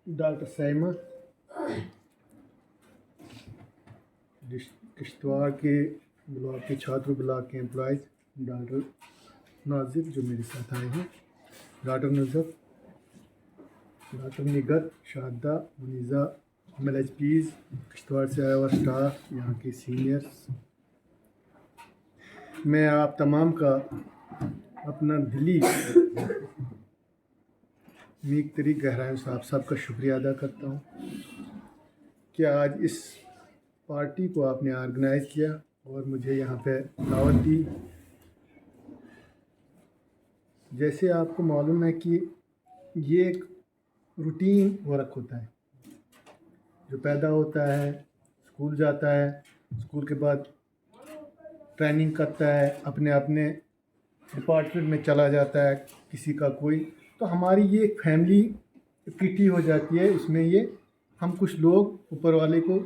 Doctor सैमा किश्तवाड़ के block के छात्र ब्लॉक के एम्प्लॉयज़, डॉक्टर नाजिर जो मेरे साथ आए हैं, डॉक्टर नजर, डॉक्टर निगत, शारदा, मुनीज़ा, MLHPs, किश्तवाड़ से आया हुआ स्टाफ, यहाँ के सीनियर्स, मैं आप तमाम का अपना दिली नीक तरी गहराइयों से आप सबका शुक्रिया अदा करता हूँ कि आज इस पार्टी को आपने ऑर्गेनाइज़ किया और मुझे यहाँ पे दावत दी। जैसे आपको मालूम है कि ये एक रूटीन वर्क होता है, जो पैदा होता है, स्कूल जाता है, स्कूल के बाद ट्रेनिंग करता है, अपने अपने डिपार्टमेंट में चला जाता है किसी का कोई, तो हमारी ये एक फैमिली इकट्ठी हो जाती है। उसमें ये हम कुछ लोग ऊपर वाले को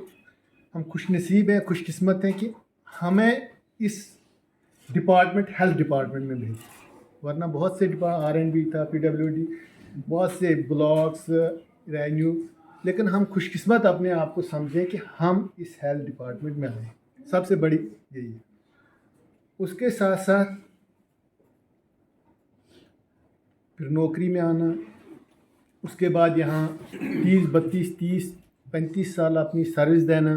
हम खुशनसीब हैं, खुशकिस्मत हैं कि हमें इस डिपार्टमेंट हेल्थ डिपार्टमेंट में भेजा, वरना बहुत से R&B था, PWD, बहुत से ब्लॉक्स, रेवेन्यू, लेकिन हम खुशकिस्मत अपने आप को समझें कि हम इस हेल्थ डिपार्टमेंट में आए, सबसे बड़ी यही है। उसके साथ साथ फिर नौकरी में आना, उसके बाद यहाँ 30, 32, 30, 35 साल अपनी सर्विस देना,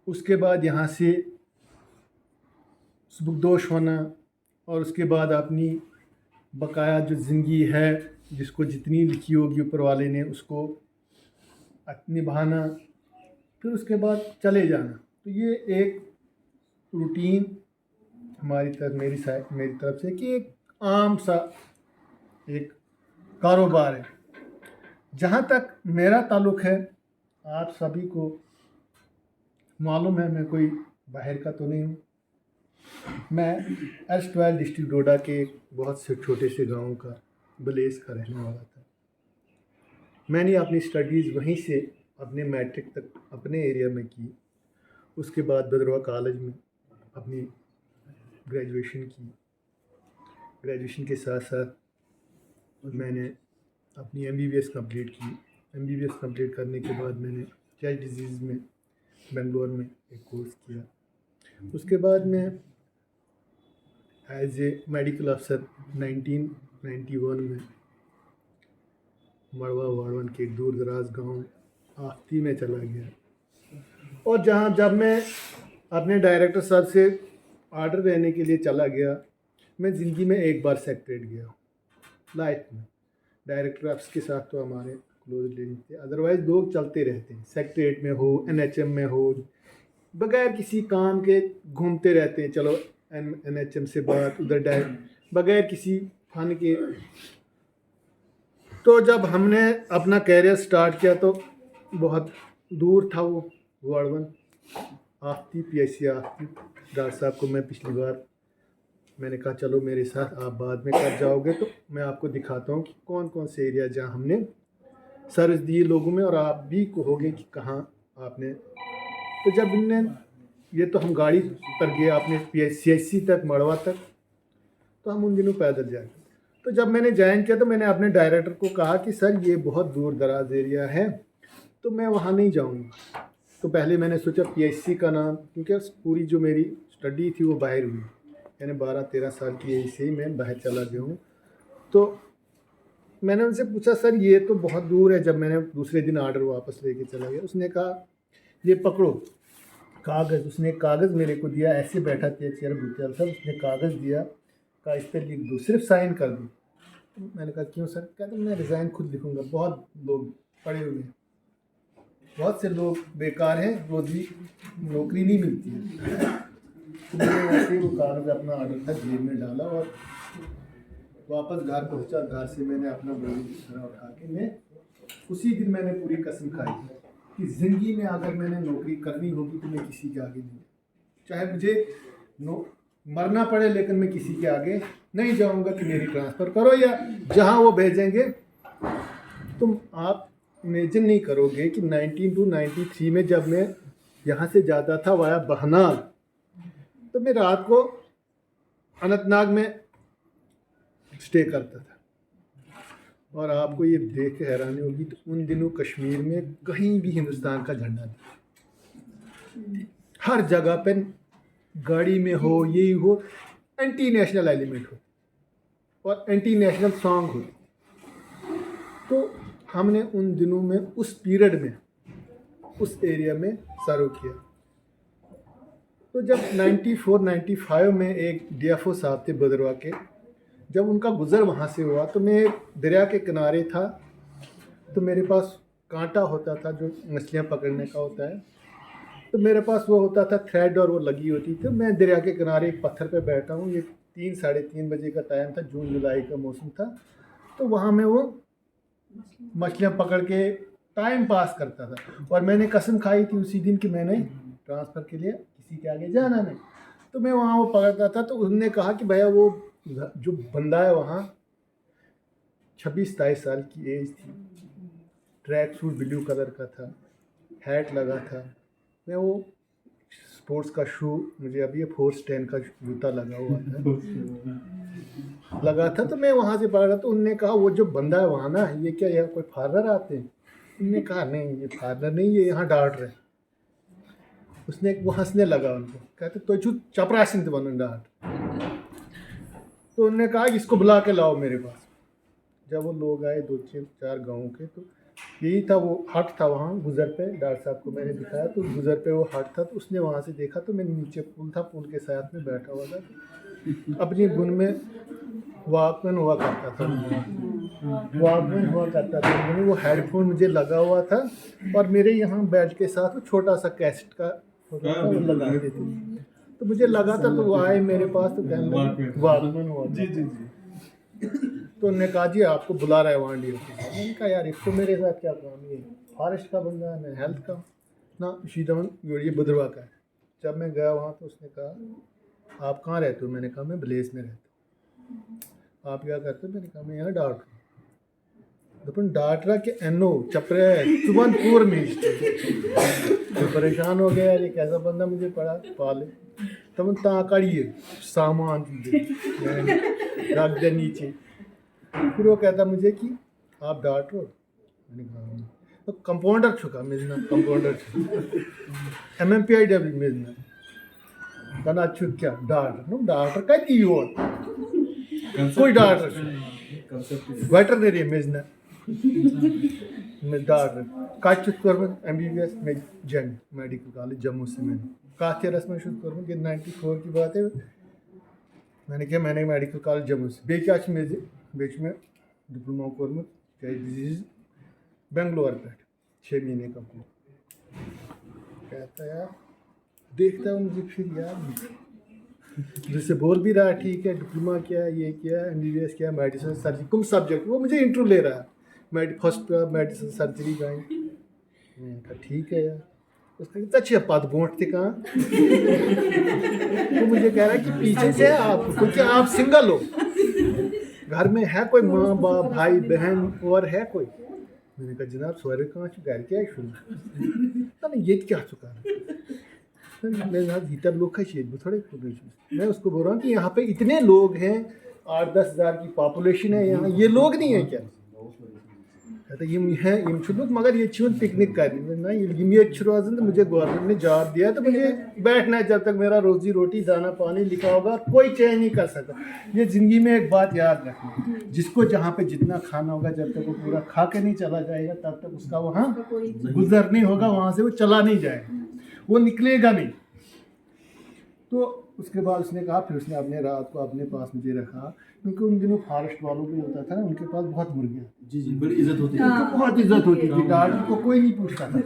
उसके बाद यहाँ से सुबकदोश होना, और उसके बाद अपनी बकाया जो ज़िंदगी है, जिसको जितनी लिखी होगी ऊपर वाले ने, उसको निभाना, फिर उसके बाद चले जाना। तो ये एक रूटीन हमारी तरफ मेरी तरफ से कि एक आम सा एक कारोबार है। जहाँ तक मेरा ताल्लुक़ है, आप सभी को मालूम है मैं कोई बाहर का तो नहीं हूँ। मैं एर्स्टवाइल डिस्ट्रिक्ट डोडा के बहुत से छोटे से गाँव का बलेस का रहने वाला था। मैंने अपनी स्टडीज़ वहीं से अपने मैट्रिक तक अपने एरिया में की। उसके बाद भद्रवा कॉलेज में अपनी ग्रेजुएशन की। ग्रेजुएशन के साथ साथ मैंने अपनी MBBS कंप्लीट की। MBBS कंप्लीट करने के बाद मैंने चेस्ट डिजीज़ में बेंगलोर में एक कोर्स किया। उसके बाद मैं एज ए मेडिकल अफसर 1991 में मड़वा वाड़वन के एक दूर दराज गांव आफ्ती में चला गया, और जब मैं अपने डायरेक्टर साहब से ऑर्डर लेने के लिए चला गया, मैं ज़िंदगी में एक बार सेक्रेटरीट गया लाइफ में। डायरेक्टर ऑफिस के साथ तो हमारे क्लोज रिलेशन थे, अदरवाइज़ लोग चलते रहते हैं, सेक्रेटरीट में हो, NHM में हो, बगैर किसी काम के घूमते रहते हैं। चलो NHM से बात, उधर डायरेक्ट, बगैर किसी फन के। तो जब हमने अपना कैरियर स्टार्ट किया तो बहुत दूर था वो वाड़वन आफ्ती, PIC आफ्ती। डॉक्टर साहब को मैं पिछली बार मैंने कहा चलो मेरे साथ, आप बाद में कर जाओगे तो मैं आपको दिखाता हूँ कि कौन कौन से एरिया जहाँ हमने सर्विस दी लोगों में, और आप भी कहोगे कि कहाँ आपने। तो जब इनने ये तो हम गाड़ी पर गए अपने CHC तक, मड़वा तक, तो हम उन दिनों पैदल जाए। तो जब मैंने ज्वाइन किया तो मैंने अपने डायरेक्टर को कहा कि सर ये बहुत दूर दराज एरिया है, तो मैं वहाँ नहीं जाऊँगा। तो पहले मैंने सोचा PIC का नाम, क्योंकि पूरी जो मेरी स्टडी थी वो बाहर हुई, यानी 12-13 साल की एज से ही मैं बाहर चला गया हूँ। तो मैंने उनसे पूछा सर ये तो बहुत दूर है। जब मैंने दूसरे दिन ऑर्डर वापस लेके चला गया, उसने कहा ये पकड़ो कागज़। उसने कागज़ मेरे को दिया, ऐसे बैठा था चेयर भूतियाल साहब, उसने कागज़ दिया, कहा इस पर लिख दो, सिर्फ साइन कर दो। तो मैंने कहा क्यों सर? कहते मैं रिज़ाइन खुद लिखूँगा, बहुत लोग पड़े हुए हैं, बहुत से लोग बेकार हैं, रोज़ी नौकरी नहीं मिलती है। तो मैंने ऐसे ही वो कागज़ अपना ऑर्डर था जेब में डाला और वापस घर पहुंचा। घर से मैंने अपना बोरी उठा के मैं उसी दिन मैंने पूरी कसम खाई कि ज़िंदगी में अगर मैंने नौकरी करनी होगी तो मैं किसी के आगे नहीं, चाहे मुझे मरना पड़े, लेकिन मैं किसी के आगे नहीं जाऊंगा कि मेरी ट्रांसफ़र करो, या जहां वो भेजेंगे। तुम आप इमेजिन नहीं करोगे कि 1993 में जब मैं यहाँ से जाता था वाया बहनाल, तो मैं रात को अनंतनाग में स्टे करता था, और आपको ये देख के हैरानी होगी तो उन दिनों कश्मीर में कहीं भी हिंदुस्तान का झंडा नहीं, हर जगह पे गाड़ी में हो, यही हो, एंटी नेशनल एलिमेंट हो और एंटी नेशनल सॉन्ग हो। तो हमने उन दिनों में, उस पीरियड में, उस एरिया में सर्व किया। तो जब 94-95 में एक DFO साहब थे भद्रवाह के, जब उनका गुज़र वहाँ से हुआ तो मैं दरिया के किनारे था, तो मेरे पास कांटा होता था जो मछलियाँ पकड़ने का होता है, तो मेरे पास वो होता था थ्रेड और वो लगी होती थी। मैं दरिया के किनारे एक पत्थर पे बैठा हूँ, ये 3-3:30 बजे का टाइम था, जून जुलाई का मौसम था। तो वहाँ मैं वो मछलियाँ पकड़ के टाइम पास करता था और मैंने कसम खाई थी उसी दिन कि मैंने ट्रांसफ़र के लिए किसी के आगे जाना नहीं। तो मैं वहाँ वो पकड़ता था, तो उन्होंने कहा कि भैया वो जो बंदा है वहाँ 26-27 साल की एज थी, ट्रैक सूट ब्लू कलर का था, हैट लगा था, मैं वो स्पोर्ट्स का शू, मुझे अभी ये फोर्स 10 का जूता लगा हुआ था तो मैं वहाँ से पकड़ा। तो उनने कहा वो जो बंदा है वहाँ ना, ये क्या यहाँ कोई फार्मर आते हैं? उनने कहा नहीं, ये फार्मर नहीं, ये यहाँ डांट रहे। उसने वो हंसने लगा उनको, कहते तो चुप चपरासी तो बनो डांट। तो उन्होंने कहा कि इसको बुला के लाओ मेरे पास। जब वो लोग आए 2-4 गाँव के, तो यही था वो हट था वहाँ गुज़र पे, डॉक्टर साहब को मैंने दिखाया तो गुज़र पे वो हट था। तो उसने वहाँ से देखा, तो मैं नीचे पुल था, पुल के साथ में बैठा हुआ था, अपनी गुन में वॉकमैन हुआ करता था, वो हेडफोन मुझे लगा हुआ था और मेरे यहाँ बेल्ट के साथ वो छोटा सा कैसेट का होता था, वो लगाते थे। तो मुझे लगा था, तो वो आए मेरे पास, तो कहने वॉकमैन हुआ था। तो उन्होंने कहा जी आपको बुला रहा है वहाँ डी ऑफिस। मैंने कहा यार इसको मेरे साथ क्या काम, ये फॉरेस्ट का बंदा है, मैं हेल्थ का ना, शीदावन ये भद्रवाह का है। जब मैं गया वहाँ तो उसने कहा आप कहाँ रहते हो? मैंने कहा मैं ब्लेस में रहता हूँ। आप क्या करते हो? मैंने कहा मैं यहाँ डाट रहा। तो डाटरा के एनो चपरे सुबनपुर में तो परेशान हो गया, ये कैसा बंदा मुझे पड़ा पाले। तो ताकड़िए सामान रख दे नीचे। फिर वो कहता मुझे कि आप डाट रहे हो? मैंने कहा तो कंपाउंडर छुका मिलना, कंपाउंडर MMPIW मिलना तना छुक क्या डाट नो डाटर का दी हो कोई डाटर वेटरनरी मिलना मैं डाट काचुत कर MBBS में जंग मेडिकल कॉलेज जम्मू से मैंने काथे रस्म शुरू करूँ कि 94 की बात है। मैंने क्या मैंने मेडिकल कॉलेज जम्मू से बेचा बीच में डिप्लोमा कोर्स डिजीज बेंगलोर पे 6 महीने का कहता यार देखता हूँ मुझे फिर यार जिससे बोल भी रहा है ठीक है डिप्लोमा किया है, ये किया है, MBBS किया, मेडिसिन सर्जरी कुम सब्जेक्ट, वो मुझे इंटरव्यू ले रहा है फर्स्ट मेडिसिन सर्जरी का। मैंने कहा ठीक है यार। उसका कितना अच्छी पद बोंटते कहाँ तो मुझे कह रहा है कि पीछे से आप क्योंकि आप सिंगल हो, घर में है कोई माँ बाप भाई बहन और है कोई? मैंने कहा जनाब सवेरे कहाँ घर क्या है शुरू ये क्या चुका मेरे साथ भीतर लोग थोड़े। मैं उसको बोल रहा हूँ कि यहाँ पे इतने लोग हैं, 8-10 हज़ार की पॉपुलेशन है यहाँ, ये लोग नहीं है क्या? कहते ये मगर ये पिकनिक करनी ना ये रोजन। तो मुझे गवर्नमेंट ने जवाब दिया, तो मुझे बैठना है जब तक मेरा रोजी रोटी दाना पानी लिखा होगा, कोई चेंज नहीं कर सकता। ये ज़िंदगी में एक बात याद रखना, जिसको जहाँ पे जितना खाना होगा जब तक वो पूरा खा के नहीं चला जाएगा तब तक उसका वहाँ गुजर नहीं होगा, वहाँ से वो चला नहीं जाएगा, वो निकलेगा नहीं। तो उसके बाद उसने कहा, फिर उसने अपने रात को अपने पास मुझे रखा, क्योंकि उन दिनों फॉरेस्ट वालों को होता था ना, उनके पास बहुत मुर्गियाँ जी बड़ी इज्जत होती थी, बहुत इज्जत होती थी, गार्ड को कोई नहीं पूछता था।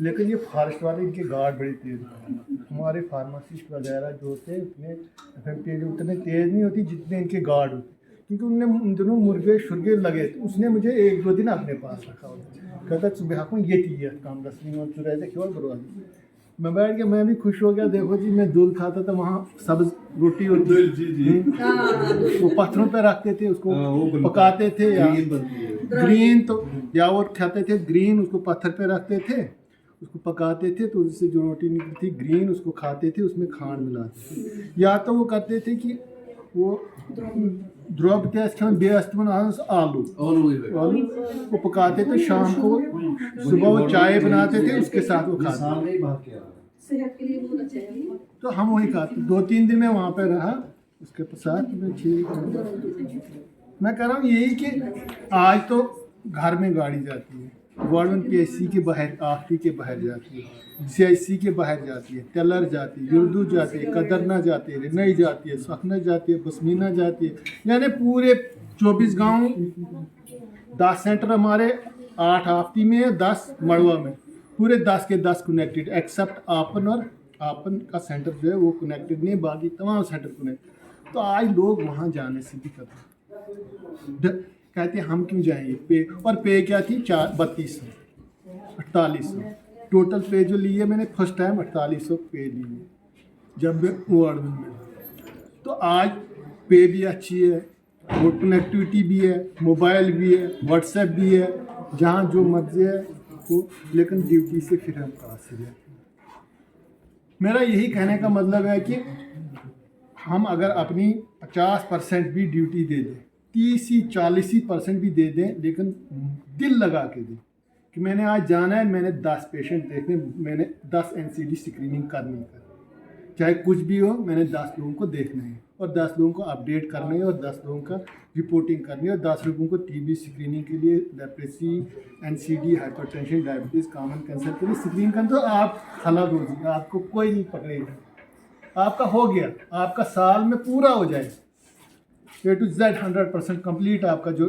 लेकिन ये फॉरेस्ट वाले इनके गार्ड बड़े तेज होते, हमारे फार्मासिस्ट वगैरह जो होते उतने FMPA उतने तेज़ नहीं होती जितने इनके गार्ड होते, क्योंकि उनने उन दिनों मुर्गे शुर्गे लगे थे। उसने मुझे 1-2 दिन अपने पास रखा होता, कहता सुबह को ये थी काम 10 दिन चुराए थे क्यों बर्बाद। मैं बैठ गया, मैं भी खुश हो गया। देखो जी मैं दूध खाता था, वहाँ सब्ज रोटी होती वो पत्थरों पे रखते थे, उसको पकाते थे, या ग्रीन तो या और खाते थे ग्रीन, उसको पत्थर पे रखते थे, उसको पकाते थे, तो उससे जो रोटी निकलती थी ग्रीन उसको खाते थे, उसमें खांड मिलाते थे। या तो वो करते थे कि वो द्रोब ते बेस तमन आलू आलू वो पकाते थे शाम को, सुबह वो चाय बनाते थे, उसके साथ वो खाते। तो हम वही खाते। 2-3 दिन में वहाँ पे रहा, उसके साथ मैं मैं कह रहा हूँ यही कि आज तो घर में गाड़ी जाती है, गवर्नमेंट PSC के बाहर, आखती के बाहर जाती है, CIC के बाहर जाती है, तेलर जाती है, युर्दू जाती है, कदरना जाती है, रिनई जाती है, सखना जाती है, बसमीना जाती है, यानी पूरे 24 गांव, 10 सेंटर हमारे, 8 आफ्ती में है, 10 मड़वा में, पूरे 10 के 10 कनेक्टेड, एक्सेप्ट आपन, और आपन का सेंटर जो है वो कनेक्टेड नहीं है, बाकी तमाम सेंटर कनेक्टेड। तो आज लोग वहाँ जाने से भी करते कहते हम क्यों जाएंगे। पे और पे क्या थी, 3200 4800 टोटल पे जो लिए मैंने फर्स्ट टाइम 4800 पे लिए जब वार्ड में मिला। तो आज पे भी अच्छी है, वो कनेक्टिविटी भी है, मोबाइल भी है, व्हाट्सएप भी है, जहाँ जो मर्जी है वो, लेकिन ड्यूटी से फिर हम कासिर है। मेरा यही कहने का मतलब है कि हम अगर अपनी 50% भी ड्यूटी दे दें, 30-40% भी दे दें, लेकिन दिल लगा के दें कि मैंने आज जाना है, मैंने 10 पेशेंट देखने, मैंने 10 NCD स्क्रीनिंग करनी है, चाहे कुछ भी हो, मैंने 10 लोगों को देखना है और 10 लोगों को अपडेट करना है और 10 लोगों का रिपोर्टिंग करनी है और 10 लोगों को TB स्क्रीनिंग के लिए, leprosy, NCD, hypertension, diabetes, common cancer के लिए स्क्रीनिंग करना। तो आप खला दो जी, आपको कोई नहीं पकड़ेगा, आपका हो गया, आपका साल में पूरा हो जाए, A to Z 100% कंप्लीट आपका जो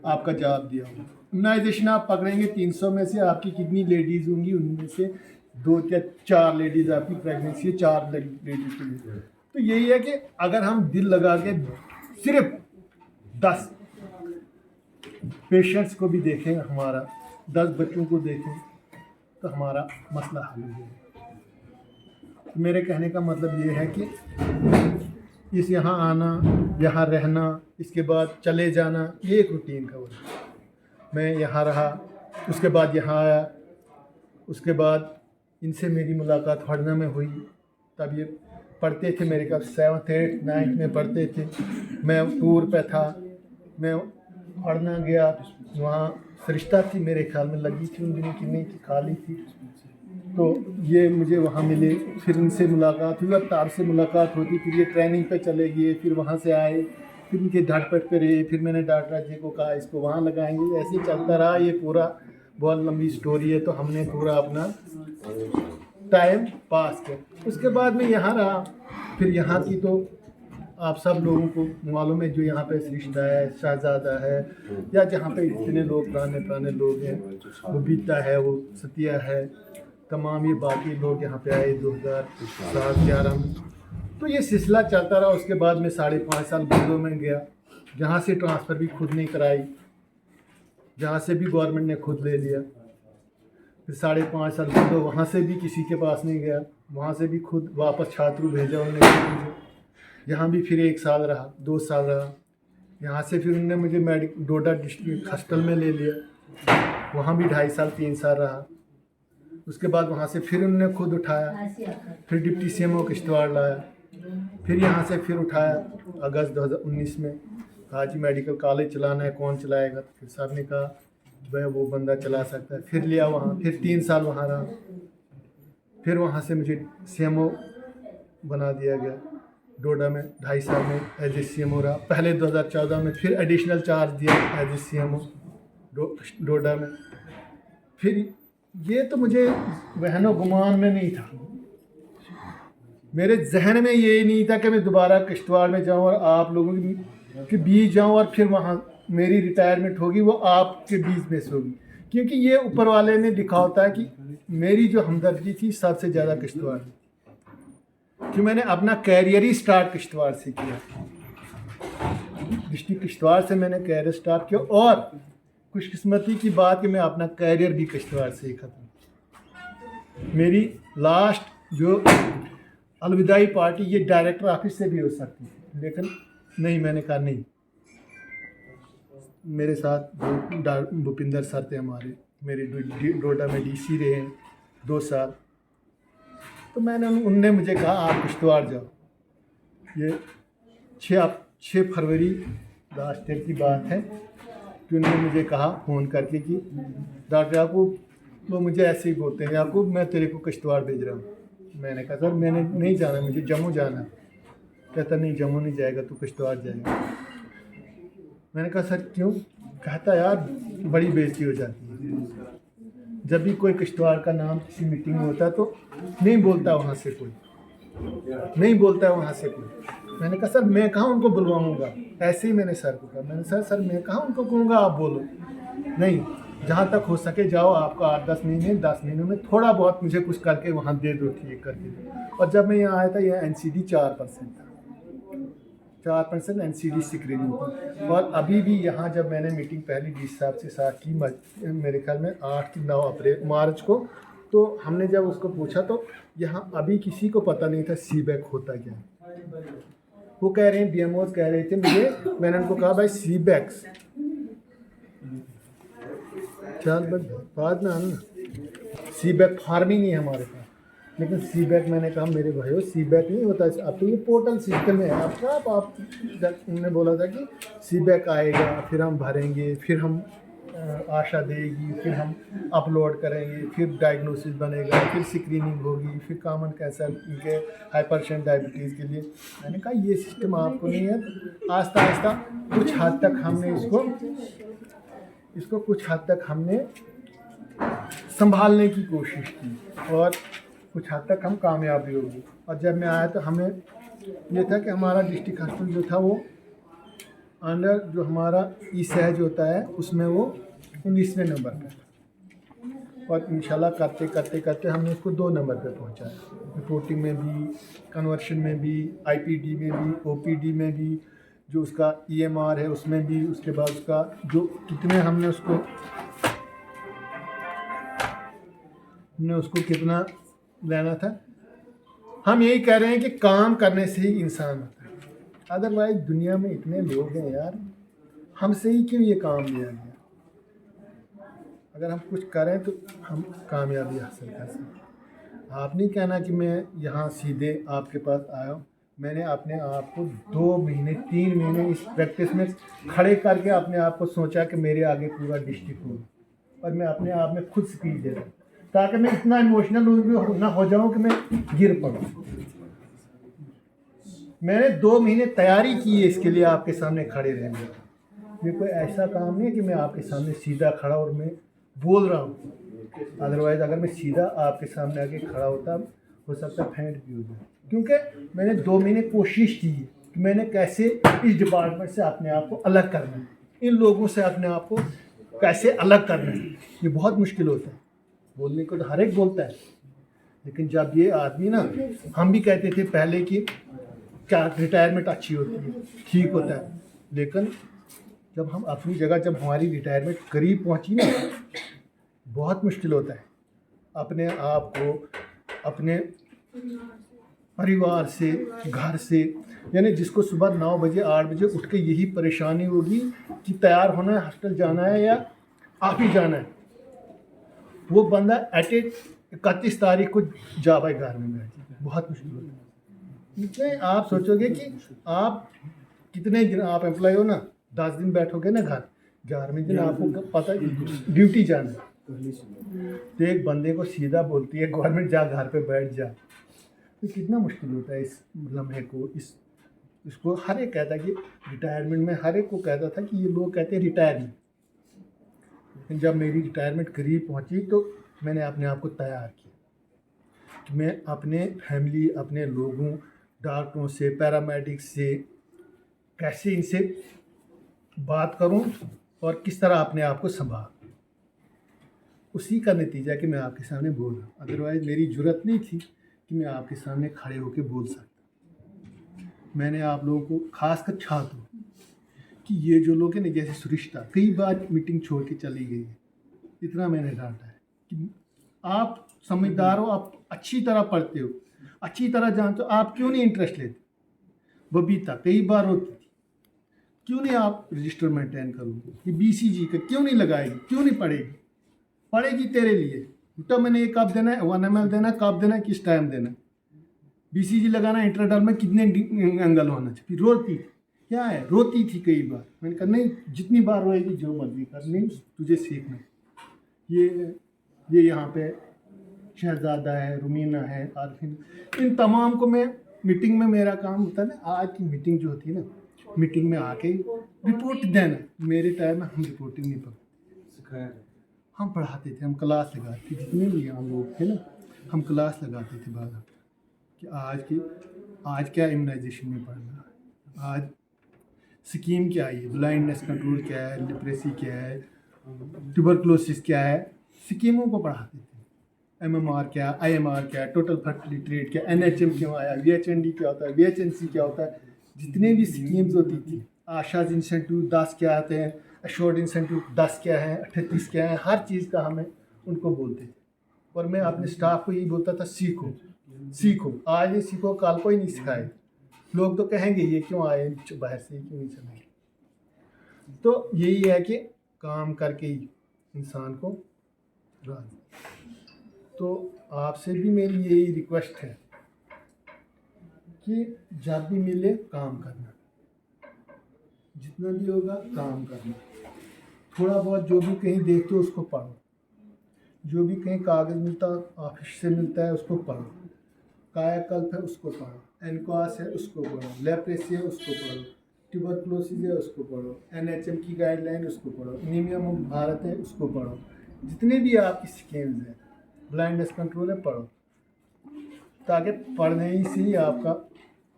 आपका जवाब दिया होगा। इम्यूनाइजेशन आप पकड़ेंगे 300 में से आपकी कितनी लेडीज़ होंगी, उनमें से 2 या 4 लेडीज़ आपकी प्रेगनेंसी है, 4 लेडीज़ के लिए। तो यही है कि अगर हम दिल लगा के सिर्फ 10 पेशेंट्स को भी देखें, हमारा 10 बच्चों को देखें, तो हमारा मसला हल हो जाएगा। तो मेरे कहने का मतलब ये है कि इस यहाँ आना, यहाँ रहना, इसके बाद चले जाना, ये एक रूटीन का वजह। मैं यहाँ रहा, उसके बाद यहाँ आया, उसके बाद इनसे मेरी मुलाकात हड़ना में हुई। तब ये पढ़ते थे, मेरे ख्याल 7th 8th 9th में पढ़ते थे, मैं टूर पे था, मैं हड़ना गया, वहाँ सरिश्ता थी मेरे ख्याल में लगी थी उन दिनों की, नहीं थी, खाली थी। तो ये मुझे वहाँ मिले, फिर इनसे मुलाकात हुई और तार से मुलाकात होती, फिर ये ट्रेनिंग पे चले गए, फिर वहाँ से आए, फिर इनके ढटपट पे रहे, फिर मैंने डॉक्टर जी को कहा इसको वहाँ लगाएंगे, ऐसे ही चलता रहा। ये पूरा बहुत लंबी स्टोरी है, तो हमने पूरा अपना टाइम पास किया। उसके बाद मैं यहाँ रहा, फिर यहाँ की तो आप सब लोगों को मालूम है, जो यहाँ पे सरिश्ता है, शहजादा है, या जहाँ पे इतने लोग पुराने लोग हैं, वो बीता है, वो सतिया है, तमाम ये बाकी लोग यहाँ पे आए 2007-11 में। तो ये सिलसिला चलता रहा। उसके बाद मैं 5.5 साल बंदों में गया, जहाँ से ट्रांसफ़र भी खुद नहीं कराई, जहाँ से भी गवर्नमेंट ने खुद ले लिया। फिर 5.5 साल बंदो, वहाँ से भी किसी के पास नहीं गया, वहाँ से भी खुद वापस छात्रु भेजा उन्होंने। यहाँ भी फिर 1 साल रहा, 2 साल रहा। यहाँ से फिर उन्होंने मुझे डोडा डिस्ट्रिक्ट हॉस्टल में ले लिया, वहाँ भी 2.5 साल 3 साल रहा। उसके बाद वहाँ से फिर उन्होंने खुद उठाया, फिर डिप्टी CMO किश्तवाड़ लाया, फिर यहाँ से फिर उठाया अगस्त 2019 में। कहा जी मेडिकल कॉलेज चलाना है, कौन चलाएगा? तो फिर साहब ने कहा भाई वो बंदा चला सकता है। फिर लिया वहाँ, फिर 3 साल वहाँ रहा, फिर वहाँ से मुझे CMO बना दिया गया डोडा में। 2.5 साल में एज ए CMO रहा। पहले 2014 में फिर एडिशनल चार्ज दिया एज ए CMO डोडा में। फिर ये तो मुझे वहनो गुमान में नहीं था, मेरे जहन में ये नहीं था कि मैं दोबारा किश्तवाड़ में जाऊं और आप लोगों के बीच जाऊं और फिर वहाँ मेरी रिटायरमेंट होगी वो आपके बीच में से होगी। क्योंकि ये ऊपर वाले ने लिखा होता है कि मेरी जो हमदर्दी थी सबसे ज़्यादा किश्तवाड़, कि मैंने अपना कैरियर ही स्टार्ट किश्तवाड़ से किया। डिस्ट्रिक्ट किश्तवाड़ से मैंने कैरियर स्टार्ट किया और खुशकिस्मती की बात कि मैं अपना कैरियर भी किश्तवाड़ से ही ख़त्म। मेरी लास्ट जो अलविदाई पार्टी ये डायरेक्टर ऑफिस से भी हो सकती थी, लेकिन नहीं, मैंने कहा नहीं। मेरे साथ भूपिंदर सर थे हमारे, मेरे डोडा में DC रहे हैं 2 साल। तो उनने मुझे कहा आप किश्तवाड़ जाओ। ये 6 फरवरी लास्ट ईयर की बात है कि उन्होंने मुझे कहा फ़ोन करके कि डॉक्टर याकूब, वो मुझे ऐसे ही बोलते हैं, याकूब मैं तेरे को किश्तवाड़ भेज रहा हूँ। मैंने कहा सर मैंने नहीं जाना, मुझे जम्मू जाना। कहता नहीं जम्मू नहीं जाएगा, तू किश्तवाड़ जाएगा। मैंने कहा सर क्यों? कहता यार बड़ी बेइज्जती हो जाती है, जब भी कोई किश्तवाड़ का नाम किसी मीटिंग में होता है तो नहीं बोलता वहाँ से कोई, नहीं बोलता है वहाँ से कोई। मैंने कहा सर मैं कहाँ उनको बुलवाऊँगा, ऐसे ही मैंने सर को कहा। मैंने सर मैं कहाँ उनको कहूँगा आप बोलो, नहीं जहाँ तक हो सके जाओ, आपका 8-10 महीने 10 महीनों में थोड़ा बहुत मुझे कुछ करके वहाँ दे दो, ठीक करके दो। और जब मैं यहाँ आया था यह NCD 4% था, 4% NCD स्क्रीनिंग थी। और अभी भी यहाँ जब मैंने मीटिंग पहली DC साहब से साथ की, मेरे ख्याल में 8 की 9 अप्रैल मार्च को, तो हमने जब उसको पूछा तो यहाँ अभी किसी को पता नहीं था CBEC होता क्या है। वो कह रहे हैं BMOs कह रहे थे मुझे, मैंने उनको कहा भाई CBEC चल बाद में आना, CBEC फार्मिंग नहीं है हमारे पास। लेकिन CBEC मैंने कहा मेरे भाइयों CBEC नहीं होता, अब तो ये पोर्टल सिस्टम है आपका। आप उन्होंने बोला था कि CBEC आएगा, फिर हम भरेंगे, फिर हम आशा देगी, फिर हम अपलोड करेंगे, फिर डायग्नोसिस बनेगा, फिर स्क्रीनिंग होगी, फिर कॉमन कैंसर के हाइपरटेंशन डायबिटीज़ के लिए। मैंने कहा ये सिस्टम आपको नहीं है। आहिस्ता आहिस्ता कुछ हद तक हमने इसको कुछ हद तक हमने संभालने की कोशिश की और कुछ हद तक हम कामयाब भी हो गए। और जब मैं आया तो हमें ये था कि हमारा डिस्ट्रिक्ट हॉस्पिटल जो था वो अंडर जो हमारा ई-सहज होता है उसमें वो 19वें नंबर पर था। और इंशाल्लाह करते करते करते हमने उसको 2 नंबर पे पहुंचाया। रिपोर्टिंग में भी, कन्वर्शन में भी, IPD में भी, OPD में भी, जो उसका EMR है उसमें भी, उसके बाद उसका जो कितने हमने उसको कितना लेना था। हम यही कह रहे हैं कि काम करने से ही इंसान होता है, अदरवाइज दुनिया में इतने लोग हैं यार, हमसे ही क्यों ये काम लिया गया। अगर हम कुछ करें तो हम कामयाबी हासिल कर सकते। आप नहीं कहना कि मैं यहाँ सीधे आपके पास आया हूँ, मैंने अपने आप को 2 महीने 3 महीने इस प्रैक्टिस में खड़े करके अपने आप को सोचा कि मेरे आगे पूरा डिस्ट्रिक्ट हो, और मैं अपने आप में खुद स्पीच दे रहा हूँ ताकि मैं इतना इमोशनल ना हो जाऊँ कि मैं गिर पड़ूँ। मैंने 2 महीने तैयारी की है इसके लिए आपके सामने खड़े रहने। ये कोई ऐसा काम नहीं है कि मैं आपके सामने सीधा खड़ा और मैं बोल रहा हूँ, अदरवाइज़ अगर मैं सीधा आपके सामने आके खड़ा होता हो सकता है फेंट भी हो जाए। क्योंकि मैंने 2 महीने कोशिश की है कि मैंने कैसे इस डिपार्टमेंट से अपने आप को अलग करना है, इन लोगों से अपने आप को कैसे अलग करना है। ये बहुत मुश्किल होता है, बोलने को तो हर एक बोलता है, लेकिन जब ये आदमी ना, हम भी कहते थे पहले कि क्या रिटायरमेंट अच्छी होती है, ठीक होता है, लेकिन जब हम अपनी जगह, जब हमारी रिटायरमेंट करीब पहुंची ना, बहुत मुश्किल होता है अपने आप को अपने परिवार से, घर से, यानी जिसको सुबह 9 बजे 8 बजे उठ के यही परेशानी होगी कि तैयार होना है, हॉस्टल जाना है या आप ही जाना है, वो बंदा 31 तारीख को जा भाई घर में बैठे, बहुत मुश्किल होता है। इसलिए आप सोचोगे कि आप कितने दिन आप एम्प्लॉय हो ना, 10 दिन बैठोगे ना घर, 11वें दिन आपको पता ड्यूटी जाना है, तो एक बंदे को सीधा बोलती है गवर्नमेंट जा घर पे बैठ जा, तो कितना मुश्किल होता है इस लम्हे को। इसको हर एक कहता है कि रिटायरमेंट में, हर एक को कहता था कि ये लोग कहते हैं रिटायरमेंट, लेकिन जब मेरी रिटायरमेंट करीब पहुंची तो मैंने अपने आप को तैयार किया कि मैं अपने फैमिली, अपने लोगों, डॉक्टरों से, पैरामेडिक्स से कैसे इनसे बात करूं और किस तरह अपने आप को संभाल, उसी का नतीजा कि मैं आपके सामने बोल रहा हूँ। अदरवाइज़ मेरी जुर्रत नहीं थी कि मैं आपके सामने खड़े होकर बोल सकता। मैंने आप लोगों को, खासकर छात्रों, कि ये जो लोग हैं ना, जैसे सुरिश्ता कई बार मीटिंग छोड़ के चली गई है, इतना मैंने डांटा है कि आप समझदार हो, आप अच्छी तरह पढ़ते हो, अच्छी तरह जानते हो, आप क्यों नहीं इंटरेस्ट लेते। बबीता कई बार होती थी, क्यों नहीं आप रजिस्टर मेंटेन करोगे, ये BCG का क्यों नहीं लगाएगी, क्यों नहीं पढ़ेगी, पढ़ेगी तेरे लिए, बेटा मैंने ये कब देना है, 1 ml देना है, कब देना है, किस टाइम देना है, BCG लगाना, इंटरडल में कितने एंगल होना चाहिए, फिर रोती थी। क्या है, रोती थी कई बार। मैंने कहा नहीं, जितनी बार रोएगी जो मर्जी कर, नहीं तुझे सीखना। ये यहाँ पे शहजादा है, रुमीना है, आरफिन, इन तमाम को मैं मीटिंग में, मेरा काम होता है ना, आज की मीटिंग जो होती है ना, मीटिंग में आके रिपोर्ट देना। मेरे टाइम में हम रिपोर्टिंग नहीं सिखाया, हम पढ़ाते थे, हम क्लास लगाते थे, जितने भी हम लोग थे ना, हम क्लास लगाते थे बाहर कि आज क्या इम्यूनाइजेशन में पढ़ना, आज स्कीम क्या है, ब्लाइंडनेस कंट्रोल क्या है, लिप्रेसी क्या है, ट्यूबरक्लोसिस क्या है, स्कीमों को पढ़ाते थे। MMR क्या है, IMR क्या है, टोटल फर्टिलिटी रेट क्या है, NHM क्यों आया, VHND क्या होता है, VHNC क्या होता है, जितने भी स्कीम्स होती थी, आशाज इंसेंटिव 10 क्या आते हैं, एश्योर्ड इंसेंटिव 10 क्या है, 38 क्या है, हर चीज़ का हमें उनको बोलते थे। और मैं अपने स्टाफ को यही बोलता था, सीखो सीखो, आज ये सीखो, कल को ही नहीं सिखाए। लोग तो कहेंगे ये क्यों आए बाहर से, क्यों नहीं चले। तो यही है कि काम करके ही इंसान को राज। तो आपसे भी मेरी यही रिक्वेस्ट है कि जब भी मिले काम करना, जितना भी होगा काम करना। थोड़ा बहुत जो भी कहीं देखते हो उसको पढ़ो, जो भी कहीं कागज़ मिलता ऑफिस से मिलता है उसको पढ़ो, कायाकल्प है उसको पढ़ो, एनकॉस है उसको पढ़ो, लेप्रेसी है उसको पढ़ो, ट्यूबरक्लोसिस है उसको पढ़ो, NHM की गाइडलाइन उसको पढ़ो, एनीमिया मुक्त भारत है उसको पढ़ो, जितने भी आपकी स्कीम्स हैं, ब्लाइंडनेस कंट्रोल है, पढ़ो, ताकि पढ़ने ही से ही आपका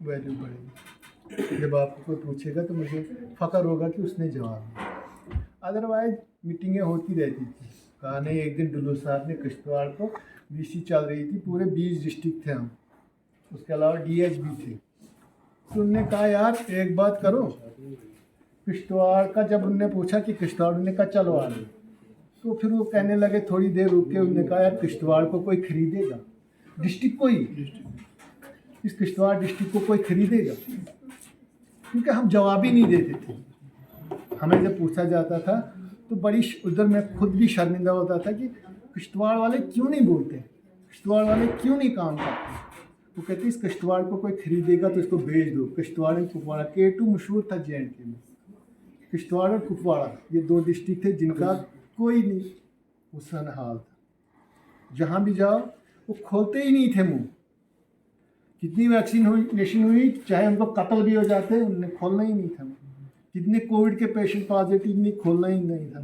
वैल्यू बढ़ेगी। जब आपको कोई पूछेगा तो मुझे फ़ख्र होगा कि उसने जवाब दिया। अदरवाइज मीटिंगें होती रहती थी। कहा नहीं, एक दिन डुल्लू साहब ने किश्तवाड़ को VC चल रही थी, पूरे 20 डिस्ट्रिक्ट थे हम, उसके अलावा DH भी थे। तो उनने कहा यार एक बात करो, किश्तवाड़ का जब उनने पूछा कि किश्तवाड़, उन्होंने कहा चलो आ रहे, तो फिर वो कहने लगे, थोड़ी देर रुक के उन्होंने कहा यार किश्तवाड़ को कोई खरीदेगा, डिस्ट्रिक्ट को ही, इस किश्तवाड़ डिस्ट्रिक्ट को कोई खरीदेगा, क्योंकि हम जवाब ही नहीं देते थे। हमें जब पूछा जाता था तो बड़ी उधर मैं खुद भी शर्मिंदा होता था कि किश्तवाड़ वाले क्यों नहीं बोलते, किश्तवाड़ वाले क्यों नहीं काम करते। वो कहते इस किश्तवाड़ को कोई खरीदेगा तो इसको भेज दो। किश्तवाड़ और कुपवाड़ा, K2 मशहूर था JNK में, किश्तवाड़ और कुपवाड़ा ये 2 डिस्ट्रिक्ट थे जिनका कोई नहीं हुसन हाल था। जहाँ भी जाओ वो खोलते ही नहीं थे मुँह। कितनी वैक्सीनेशन हुई, चाहे उनको कत्ल भी हो जाते, उन्हें खोलना ही नहीं था। कितने कोविड के पेशेंट पॉजिटिव, नहीं खोलना ही नहीं था।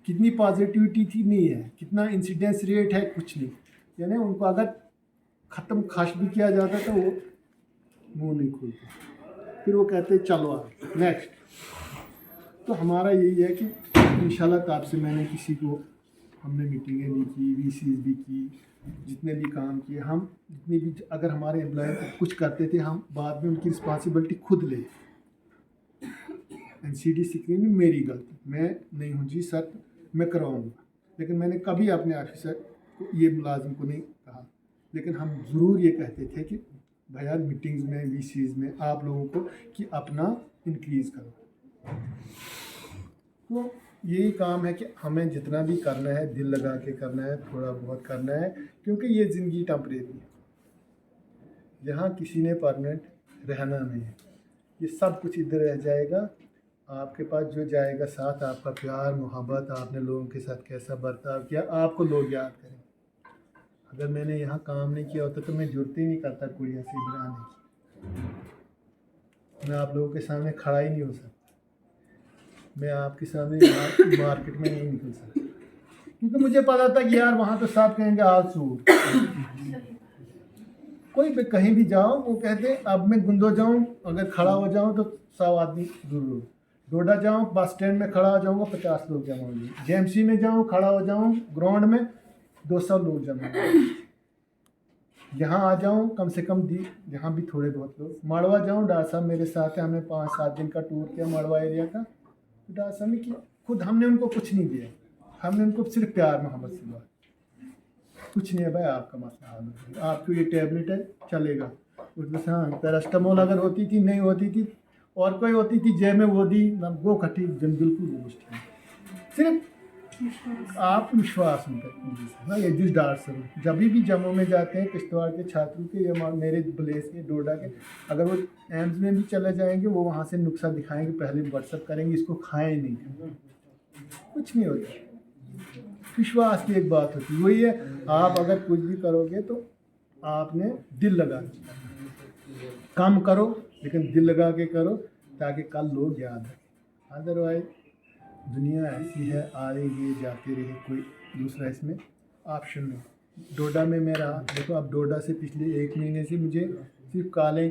कितनी पॉजिटिविटी थी, नहीं है। कितना इंसिडेंस रेट है, कुछ नहीं। यानी उनको अगर ख़त्म खाश भी किया जाता तो वो मुंह नहीं खोलते, फिर वो कहते चलो आ नेक्स्ट। तो हमारा यही है कि इंशाल्लाह ताब से मैंने किसी को, हमने मीटिंगें भी की, VCs भी की, जितने भी काम किए हम, जितने भी अगर हमारे एम्प्लॉय कुछ करते थे हम बाद में उनकी रिस्पॉन्सिबिलिटी खुद ले। NCD स्क्रीन में मेरी गलती, मैं नहीं हूँ जी सर, मैं करवाऊँगा, लेकिन मैंने कभी अपने ऑफिसर को, ये मुलाजिम को नहीं कहा। लेकिन हम ज़रूर ये कहते थे कि भैया मीटिंग्स में, VCs में आप लोगों को कि अपना इंक्रीज़ करो। तो यही काम है कि हमें जितना भी करना है दिल लगा के करना है, थोड़ा बहुत करना है, क्योंकि ये ज़िंदगी टेम्परेरी है। यहाँ किसी ने परमानेंट रहना नहीं है, ये सब कुछ इधर रह जाएगा। आपके पास जो जाएगा साथ, आपका प्यार मोहब्बत, आपने लोगों के साथ कैसा बर्ताव किया, आपको लोग याद करें। अगर मैंने यहाँ काम नहीं किया होता तो मैं जुर्त ही नहीं करता कुड़िया से इधर आने की। मैं आप लोगों के सामने खड़ा ही नहीं हो सकता, मैं आपके सामने मार्केट में नहीं निकल सकता, क्योंकि मुझे पता था कि यार वहाँ तो सब कहेंगे आलसूर। कोई भी कहीं भी जाओ वो कहते अब मैं गुंदो जाऊँ, अगर खड़ा हो जाऊँ तो 100 आदमी जरूर। डोडा जाऊँ, बस स्टैंड में खड़ा हो जाऊँगा, 50 लोग जमा होंगे। JMC में जाऊँ, खड़ा हो जाऊँ ग्राउंड में, 200 लोग जमा होंगे। यहाँ आ जाऊँ कम से कम यहाँ भी थोड़े बहुत लोग। माड़वा जाऊँ, डॉक्टर साहब मेरे साथ है, हमने 5-7 दिन का टूर किया माड़वा एरिया का। डॉक्टर साहब ने कि खुद हमने उनको कुछ नहीं दिया, हमने उनको सिर्फ प्यार मोहब्बत से दिया। कुछ नहीं है भाई, आपका मसला हल हो जाएगा, आपको ये टैबलेट है चलेगा। उसमें हाँ पैरास्टामोल अगर होती थी, नहीं होती थी, और कोई होती थी जेब में वो दी ना, वो खट्टी जम बिल्कुल वो सिर्फ आप विश्वास उन पर हाँ ये जिस डार से जब भी जम्मू में जाते हैं किश्तवाड़ के छात्रों के या मेरे ब्लेस के डोडा के अगर वो एम्स में भी चले जाएंगे वो वहाँ से नुस्खा दिखाएंगे, पहले व्हाट्सअप करेंगे इसको खाएं नहीं, कुछ नहीं होता। विश्वास की एक बात होती है, वही है आप अगर कुछ भी करोगे तो आपने दिल लगा काम करो, लेकिन दिल लगा के करो ताकि कल लोग याद रखें। अदरवाइज दुनिया ऐसी है, आ रही जाते रहे, कोई दूसरा इसमें ऑप्शन नहीं। डोडा में मैं रहा, देखो अब डोडा से पिछले 1 महीने से मुझे सिर्फ काले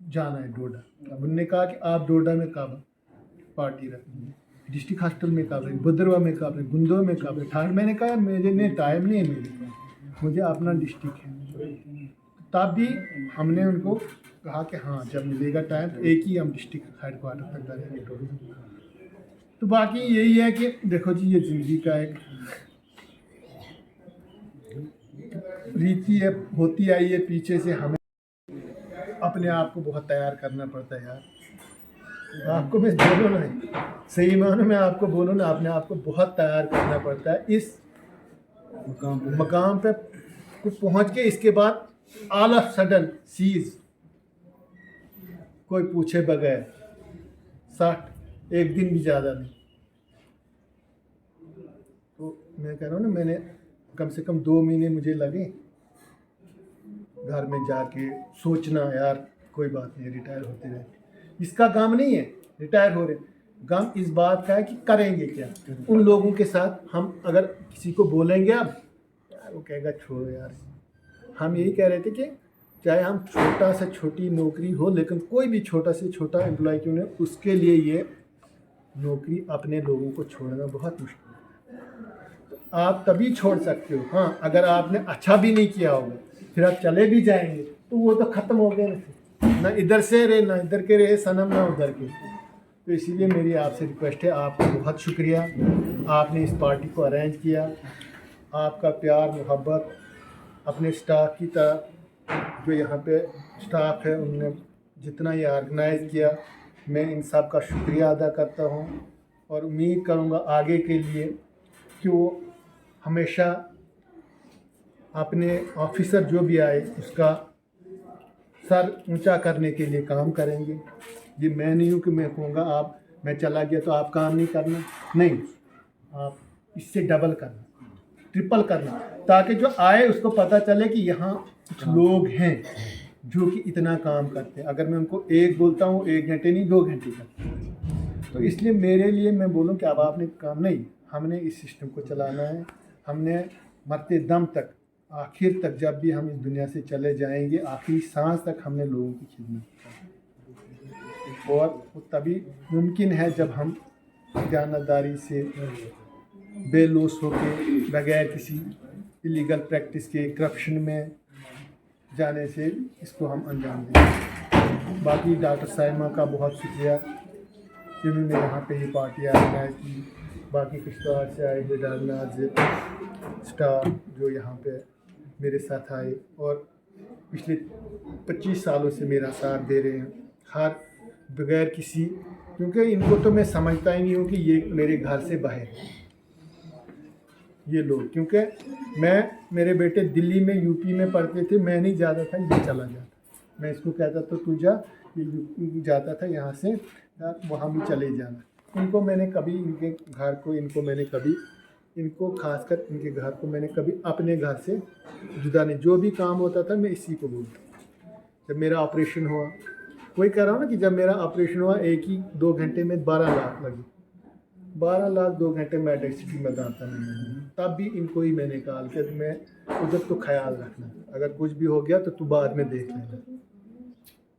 जाना है डोडा। अब उन्होंने कहा कि आप डोडा में कब पार्टी रखेंगे, डिस्ट्रिक्ट हॉस्पिटल में कब, भद्रवा में कब, गुंदो में कब, ठाण। मैंने कहा मेरे में टाइम नहीं है, मुझे अपना डिस्ट्रिक्ट है। तब भी हमने उनको कहा कि हाँ जब मिलेगा टाइम तो एक ही हम डिस्ट्रिक्ट हेडक्वार्टर तक जाएंगे। तो बाकी यही है कि देखो जी ये ज़िंदगी का एक रीति है, होती आई है पीछे से। हमें अपने आप को बहुत तैयार करना पड़ता है यार। आपको मैं बोलो ना, सही मानो मैं आपको बोलूँ ना, अपने आप को बहुत तैयार करना पड़ता है इस मकाम पे कुछ पहुँच के। इसके बाद ऑल ऑफ सडन सीज कोई पूछे बगैर 60 एक दिन भी ज़्यादा नहीं। तो मैं कह रहा हूँ ना, मैंने कम से कम 2 महीने मुझे लगे घर में जाके सोचना यार कोई बात नहीं, रिटायर होते रहे। इसका गम नहीं है रिटायर हो रहे, गम इस बात का है कि करेंगे क्या उन लोगों के साथ। हम अगर किसी को बोलेंगे अब यार वो कहेगा छोड़ो यार। हम यही कह रहे थे कि चाहे हम छोटा से छोटी नौकरी हो, लेकिन कोई भी छोटा से छोटा एम्प्लॉय क्यों नहीं, उसके लिए ये नौकरी अपने लोगों को छोड़ना बहुत मुश्किल है। तो आप तभी छोड़ सकते हो हाँ अगर आपने अच्छा भी नहीं किया होगा, फिर आप चले भी जाएंगे तो वो तो ख़त्म हो गए ना इधर से रहे ना इधर के रहे सनम ना उधर के। तो इसीलिए मेरी आपसे रिक्वेस्ट है, आपका बहुत शुक्रिया, आपने इस पार्टी को अरेंज किया। आपका प्यार मोहब्बत अपने स्टाफ की तरह, जो यहाँ पे स्टाफ है उनने जितना ये ऑर्गेनाइज़ किया, मैं इन सब का शुक्रिया अदा करता हूँ। और उम्मीद करूँगा आगे के लिए कि वो हमेशा अपने ऑफिसर जो भी आए उसका सर ऊंचा करने के लिए काम करेंगे। ये मैं नहीं हूँ कि मैं कहूँगा आप मैं चला गया तो आप काम नहीं करना, नहीं, आप इससे डबल करना, ट्रिपल करना, ताकि जो आए उसको पता चले कि यहाँ कुछ लोग हैं जो कि इतना काम करते हैं। अगर मैं उनको एक बोलता हूँ 1 घंटे नहीं 2 घंटे करते हैं। तो इसलिए मेरे लिए मैं बोलूँ कि अब आपने काम नहीं, हमने इस सिस्टम को चलाना है। हमने मरते दम तक, आखिर तक, जब भी हम इस दुनिया से चले जाएंगे, आखिरी सांस तक हमने लोगों की खिदमत की। और वो तभी मुमकिन है जब हम जानदारी से बेलूस होके, बगैर किसी इलीगल प्रैक्टिस के, करप्शन में जाने से इसको हम अंजाम दें। बाकी डॉक्टर साइमा का बहुत शुक्रिया जिन्होंने यहाँ पे ये पार्टी ऑर्गेनाइज की। बाकी किश्तवाड़ से आए हुए डालनाज स्टाफ जो यहाँ पे मेरे साथ आए और पिछले 25 सालों से मेरा साथ दे रहे हैं, हर बगैर किसी, क्योंकि इनको तो मैं समझता ही नहीं हूँ कि ये मेरे घर से बाहर ये लोग, क्योंकि मेरे बेटे दिल्ली में यूपी में पढ़ते थे, मैं नहीं जाता था, ये चला जाता। मैं इसको कहता था तू जा, ये यूपी जाता था, यहाँ से वहाँ भी चले जाना। इनको मैंने कभी इनके घर को इनको खासकर इनके घर को मैंने कभी अपने घर से जुदा नहीं। जो भी काम होता था मैं इसी को बोलता। जब मेरा ऑपरेशन हुआ, वही कह रहा हूँ ना कि जब मेरा ऑपरेशन हुआ 1-2 घंटे में 12 लाख लगे। 12 लाख 2 घंटे में इलेक्ट्रिसिटी में दाता नहीं, तब भी इनको ही मैंने कहा कि मैं उधर तो ख्याल रखना, अगर कुछ भी हो गया तो तू बाद में देख लेना।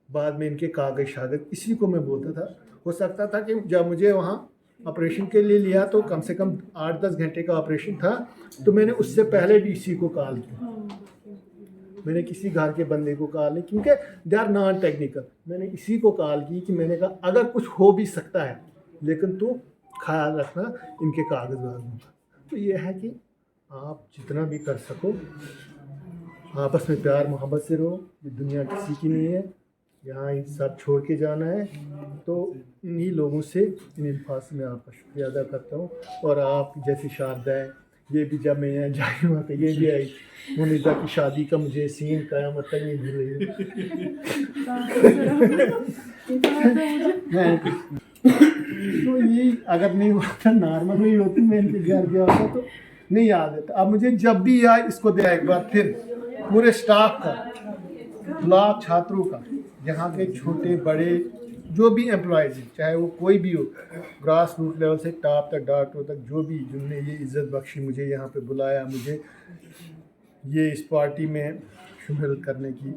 बाद में इनके कागज इसी को मैं बोलता था। हो सकता था कि जब मुझे वहाँ ऑपरेशन के लिए लिया तो कम से कम 8-10 घंटे का ऑपरेशन था, तो मैंने उससे पहले भी इसी को कॉल किया। मैंने किसी घर के बंदे को कॉल नहीं, क्योंकि दे आर नॉन टेक्निकल। मैंने इसी को कॉल की कि मैंने कहा अगर कुछ हो भी सकता है लेकिन तू ख्याल रखना इनके कागज वागजों का। तो ये है कि आप जितना भी कर सको आपस में प्यार मोहब्बत से रहो। ये दुनिया किसी की नहीं है, यहाँ ही सब छोड़ के जाना है। तो इन्हीं लोगों से इन अल्फाज में आपका शुक्रिया अदा करता हूँ। और आप जैसी शारदा है, ये भी जब मैं यहाँ जाई हुआ तो ये भी आई मुनीदा की शादी का मुझे सीन क़यामत तक नहीं भूल रही तो ये अगर नहीं होता, नॉर्मल नहीं होती, मैं इनके घर गया होता तो नहीं याद है। अब मुझे जब भी याद इसको दिया एक बार फिर पूरे स्टाफ का, ब्लॉक छात्रों का, यहाँ के छोटे बड़े जो भी एम्प्लॉयज़ हैं, चाहे वो कोई भी हो, ग्रास रूट लेवल से टॉप तक डॉक्टर तक, जो भी जिनने ये इज़्ज़त बख्शी, मुझे यहाँ पे बुलाया, मुझे ये इस पार्टी में शामिल करने की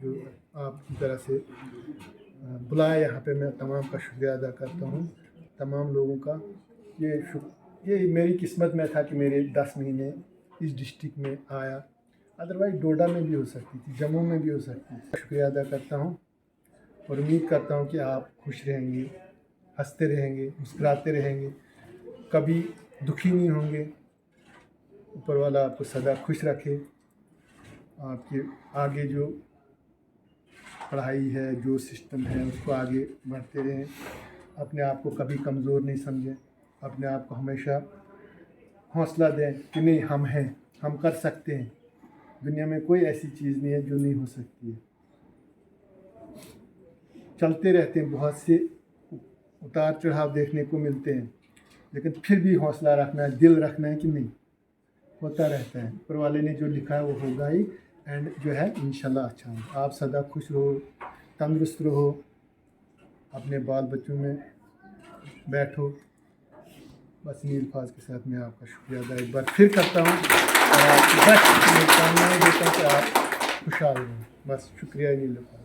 जो आपकी तरह से बुलाया यहाँ पे, मैं तमाम का शुक्रिया अदा करता हूँ। तमाम लोगों का ये मेरी किस्मत में था कि मेरे 10 महीने इस डिस्ट्रिक्ट में आया, अदरवाइज़ डोडा में भी हो सकती थी, जम्मू में भी हो सकती थी। शुक्रिया अदा करता हूँ और उम्मीद करता हूँ कि आप खुश रहेंगे, हंसते रहेंगे, मुस्कुराते रहेंगे, कभी दुखी नहीं होंगे। ऊपर वाला आपको सदा खुश रखे। आपके आगे जो पढ़ाई है, जो सिस्टम है, उसको आगे बढ़ते रहें। अपने आप को कभी कमज़ोर नहीं समझें, अपने आप को हमेशा हौसला दें कि नहीं, हम हैं, हम कर सकते हैं। दुनिया में कोई ऐसी चीज़ नहीं है जो नहीं हो सकती है। चलते रहते हैं, बहुत से उतार चढ़ाव देखने को मिलते हैं, लेकिन फिर भी हौसला रखना है, दिल रखना है कि नहीं, होता रहता है। ऊपर वाले ने जो लिखा है वो होगा ही, एंड जो है इंशाल्लाह अच्छा है। आप सदा खुश रहो, तंदुरुस्त रहो, अपने बाल बच्चों में बैठो। बस इन अल्फाज के साथ मैं आपका शुक्रिया अदा एक बार फिर करता हूँ और आपकी बस शुभकामनाएं देता हूँ कि आप खुशहाल रहें। बस शुक्रिया इन अल्फाज।